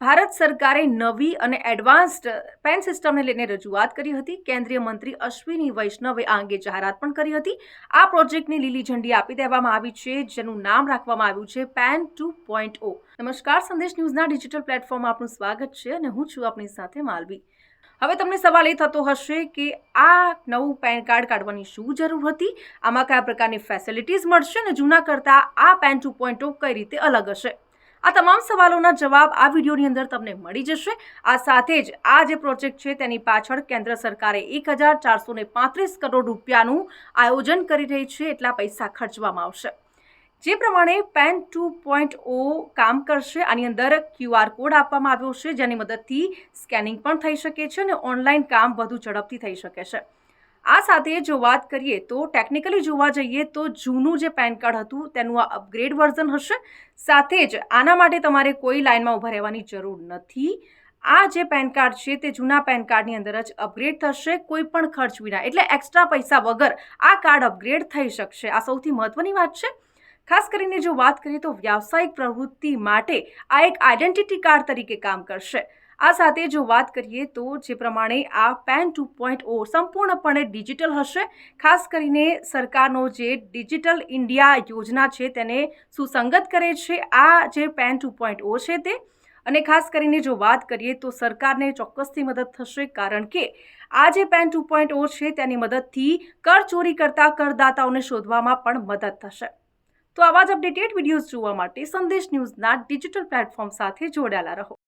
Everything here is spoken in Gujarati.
ભારત સરકારે નવી અને એડવાન્સ્ડ પેન સિસ્ટમને લઈને રજૂઆત કરી હતી। કેન્દ્રીય મંત્રી અશ્વિની વૈષ્ણવે આ અંગે જાહેરાત પણ કરી હતી। આ પ્રોજેક્ટની લીલી ઝંડી આપી દેવામાં આવી છે, જેનું નામ રાખવામાં આવ્યું છે પેન 2.0। નમસ્કાર, સંદેશ ન્યૂઝના ડિજિટલ પ્લેટફોર્મમાં આપનું સ્વાગત છે અને હું છું આપની સાથે માલવી। હવે તમને સવાલ એ થતો હશે કે આ નવું પેન કાર્ડ કાઢવાની શું જરૂર હતી, આમાં કયા પ્રકારની ફેસિલિટીઝ મળશે અને જૂના કરતાં આ પેન 2.0 કઈ રીતે અલગ હશે। આ તમામ સવાલોના જવાબ આ વિડીયોની અંદર તમને મળી જશે। આ સાથે જ આ જે પ્રોજેક્ટ છે તેની પાછળ કેન્દ્ર સરકારે 1435 કરોડ રૂપિયાનું આયોજન કરી રહી છે, એટલા પૈસા ખર્ચવામાં આવશે। જે પ્રમાણે પેન 2.0 કામ કરશે, આની અંદર QR કોડ આપવામાં આવ્યો છે, જેની મદદથી સ્કેનિંગ પણ થઈ શકે છે અને ઓનલાઈન કામ વધુ ઝડપથી થઈ શકે છે। આ સાથે જો વાત કરીએ તો ટેકનિકલી જોવા જઈએ તો જૂનું જે પેન કાર્ડ હતું તેનું આ અપગ્રેડ વર્ઝન હશે। સાથે જ આના માટે તમારે કોઈ લાઇનમાં ઊભા રહેવાની જરૂર નથી। આ જે પેન કાર્ડ છે તે જૂના પેન કાર્ડની અંદર જ અપગ્રેડ થશે, કોઈ પણ ખર્ચ વિના, એટલે એક્સ્ટ્રા પૈસા વગર આ કાર્ડ અપગ્રેડ થઈ શકશે। આ સૌથી મહત્વની વાત છે। ખાસ કરીને જો વાત કરીએ તો વ્યાવસાયિક પ્રવૃત્તિ માટે આ એક આઈડેન્ટિટી કાર્ડ તરીકે કામ કરશે। આ સાથે જો વાત કરીએ તો જે પ્રમાણે આ પેન 2.0 સંપૂર્ણપણે ડિજિટલ હશે। ખાસ કરીને સરકારનો જે ડિજિટલ ઇન્ડિયા યોજના છે તેને સુસંગત કરે છે આ જે પેન 2.0 છે તે। અને ખાસ કરીને જો વાત કરીએ તો સરકારને ચોક્કસથી મદદ થશે, કારણ કે આ જે પેન 2.0 છે તેની મદદથી કર ચોરી કરતા કરદાતાઓને શોધવામાં પણ મદદ થશે। તો આવા જ અપડેટેડ વિડીયોઝ જોવા માટે સંદેશ ન્યૂઝના ડિજિટલ પ્લેટફોર્મ સાથે જોડાયેલા રહો।